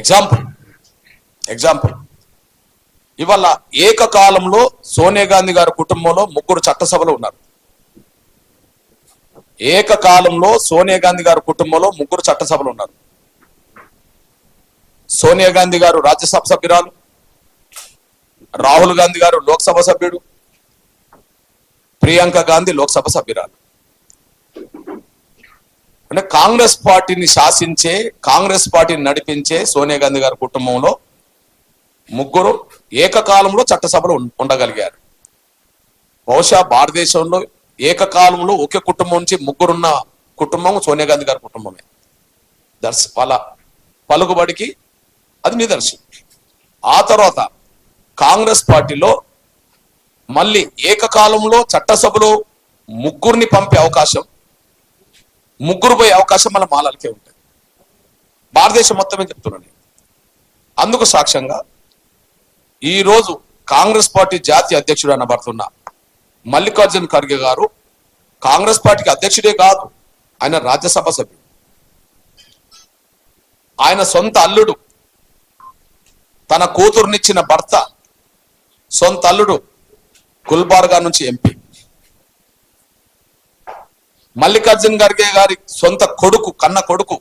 Example example ఇవాళ ఏకకాలంలో సోనియా గాంధీ గారి కుటుంబంలో 3 చట్టసభలు ఉన్నారు. ఏకకాలంలో సోనియా గాంధీ గారి కుటుంబంలో 3 చట్టసభలు ఉన్నారు. సోనియా గాంధీ గారు రాజ్యసభ సభ్యురాలు, రాహుల్ గాంధీ గారు లోక్సభ సభ్యుడు, ప్రియాంక గాంధీ లోక్సభ సభ్యురాలు. అంటే కాంగ్రెస్ పార్టీని శాసించే, కాంగ్రెస్ పార్టీని నడిపించే సోనియా గాంధీ గారి కుటుంబంలో 3 ఏకకాలంలో చట్టసభలు ఉండగలిగారు. బహుశా భారతదేశంలో ఏకకాలంలో ఒకే కుటుంబం నుంచి 3 ఉన్న కుటుంబం సోనియా గాంధీ గారి కుటుంబమే. వాళ్ళ పలుకుబడికి అది నిదర్శనం. ఆ తర్వాత కాంగ్రెస్ పార్టీలో మళ్ళీ ఏకకాలంలో చట్టసభలో 3 పంపే అవకాశం, 3 పోయే అవకాశం మళ్ళీ మాలలకే ఉంటుంది. భారతదేశం మొత్తమే చెప్తున్నాను. అందుకు సాక్ష్యంగా ఈరోజు కాంగ్రెస్ పార్టీ జాతీయ అధ్యక్షుడు అనబడుతున్న మల్లికార్జున్ ఖర్గే గారు కాంగ్రెస్ పార్టీకి అధ్యక్షుడే కాదు, ఆయన రాజ్యసభ సభ్యుడు. ఆయన సొంత అల్లుడు, తన కూతురునిచ్చిన భర్త సొంత అల్లుడు గుల్బార్గా నుంచి ఎంపీ. మల్లికార్జున్ ఖర్గే గారి సొంత కొడుకు, కన్న కొడుకు,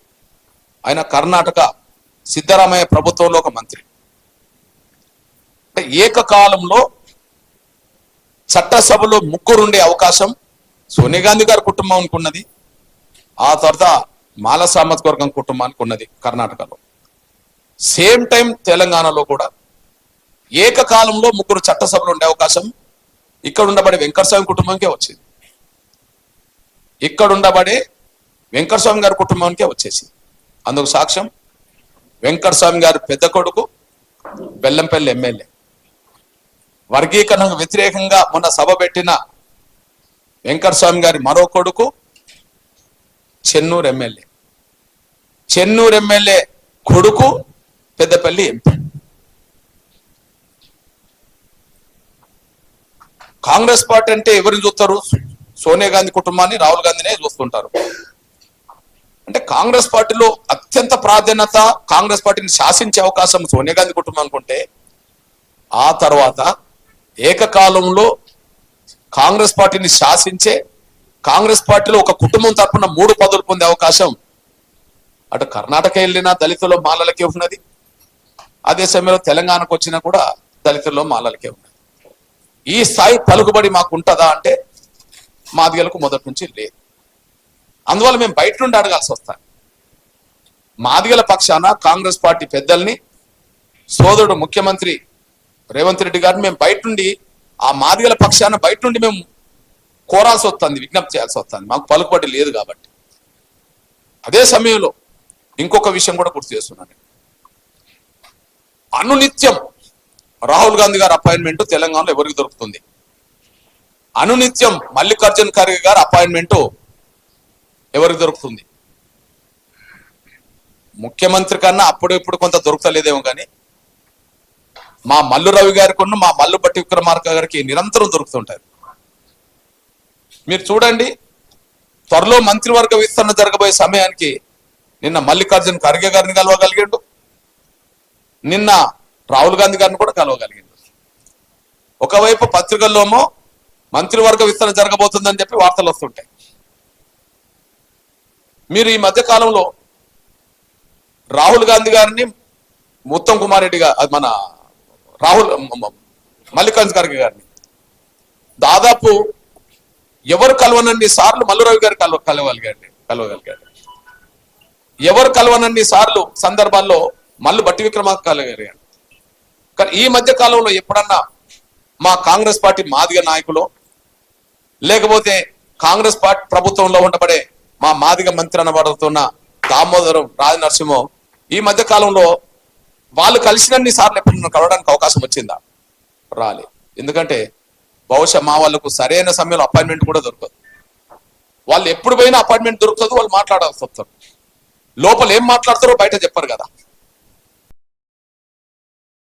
ఆయన కర్ణాటక సిద్ధరామయ్య ప్రభుత్వంలో ఒక మంత్రి. అంటే ఏకకాలంలో చట్టసభలో 3 ఉండే అవకాశం సోనియా గాంధీ గారి కుటుంబానికి ఉన్నది. ఆ తర్వాత మాల సామాజిక వర్గం కుటుంబానికి ఉన్నది కర్ణాటకలో. సేమ్ టైం తెలంగాణలో కూడా ఏకకాలంలో 3 చట్టసభలు ఉండే అవకాశం ఇక్కడ ఉండబడే వెంకటస్వామి కుటుంబానికే వచ్చింది. ఇక్కడ ఉండబడే వెంకటస్వామి గారి కుటుంబానికే వచ్చేసింది. అందుకు సాక్ష్యం వెంకటస్వామి గారి పెద్ద కొడుకు బెల్లంపల్లి ఎమ్మెల్యే, వర్గీకరణకు వ్యతిరేకంగా మొన్న సభ పెట్టిన వెంకటస్వామి గారి మరో కొడుకు చెన్నూరు ఎమ్మెల్యే, చెన్నూరు ఎమ్మెల్యే కొడుకు పెద్దపల్లి ఎంపీ. కాంగ్రెస్ పార్టీ అంటే ఎవరిని చూస్తారు? సోనియా గాంధీ కుటుంబాన్ని, రాహుల్ గాంధీనే చూస్తుంటారు. అంటే కాంగ్రెస్ పార్టీలో అత్యంత ప్రాధాన్యత, కాంగ్రెస్ పార్టీని శాసించే అవకాశం సోనియా గాంధీ కుటుంబానికి ఉంటే, ఆ తర్వాత ఏకకాలంలో కాంగ్రెస్ పార్టీని శాసించే, కాంగ్రెస్ పార్టీలో ఒక కుటుంబం తరఫున 3 పదవులు పొందే అవకాశం అటు కర్ణాటక వెళ్ళినా దళితుల్లో మాలలకే ఉన్నది. అదే సమయంలో తెలంగాణకు వచ్చినా కూడా దళితుల్లో మాలలకే ఉన్నది. ఈ స్థాయి పలుకుబడి మాకు ఉంటుందా అంటే మాదిగలకు మొదటి నుంచి లేదు. అందువల్ల మేము బయట నుండి అడగాల్సి వస్తాను. మాదిగల పక్షాన కాంగ్రెస్ పార్టీ పెద్దల్ని, సోదరుడు ముఖ్యమంత్రి రేవంత్ రెడ్డి గారిని మేము బయట నుండి, ఆ మాదిగల పక్షాన బయట నుండి మేము కోరాల్సి వస్తుంది, విజ్ఞప్తి చేయాల్సి వస్తుంది. మాకు పలుకుబడి లేదు కాబట్టి. అదే సమయంలో ఇంకొక విషయం కూడా గుర్తు చేస్తున్నాను. అనునిత్యం రాహుల్ గాంధీ గారి అపాయింట్మెంట్ తెలంగాణలో ఎవరికి దొరుకుతుంది? అనునిత్యం మల్లికార్జున్ ఖర్గే గారి అపాయింట్మెంట్ ఎవరికి దొరుకుతుంది? ముఖ్యమంత్రి కన్నా అప్పుడు ఇప్పుడు కొంత దొరుకుతలేదేమో కానీ మా మల్లు రవి గారికి, మా మల్లు బట్టి విక్రమార్క గారికి నిరంతరం దొరుకుతుంటారు. మీరు చూడండి, త్వరలో మంత్రివర్గ విస్తరణ జరగబోయే సమయానికి నిన్న మల్లికార్జున్ ఖర్గే గారిని కలవగలిగాడు, నిన్న రాహుల్ గాంధీ గారిని కూడా కలవగలిగాడు. ఒకవైపు పత్రికల్లోమో మంత్రివర్గ విస్తరణ జరగబోతుందని చెప్పి వార్తలు వస్తుంటాయి. మీరు ఈ మధ్య కాలంలో రాహుల్ గాంధీ గారిని, ఉత్తమ్ కుమార్ రెడ్డి గారు, మన మల్లికార్జున్ ఖర్గే గారిని దాదాపు ఎవరు కలవనన్ని సార్లు మల్లు రవి గారు కలవగలిగాడు. ఎవరు కలవనన్ని సార్లు సందర్భాల్లో మల్లు బట్టి విక్రమార్క కలవగలిగాడు. కానీ ఈ మధ్య కాలంలో ఎప్పుడన్నా మా కాంగ్రెస్ పార్టీ మాదిగ నాయకులు, లేకపోతే కాంగ్రెస్ పార్టీ ప్రభుత్వంలో ఉండబడే మా మాదిగ మంత్రి అనబడుతున్న దామోదరం రాజనరసింహ ఈ మధ్య కాలంలో వాళ్ళు కలిసినన్ని సార్లు ఎప్పుడు కలవడానికి అవకాశం వచ్చిందా? రాలే. ఎందుకంటే బహుశా మా వాళ్ళకు సరైన సమయంలో అపాయింట్మెంట్ కూడా దొరకదు. వాళ్ళు ఎప్పుడు పోయినా అపాయింట్మెంట్ దొరుకుతుంది, వాళ్ళు మాట్లాడాల్సి వస్తారు. లోపల ఏం మాట్లాడతారో బయట చెప్పరు కదా.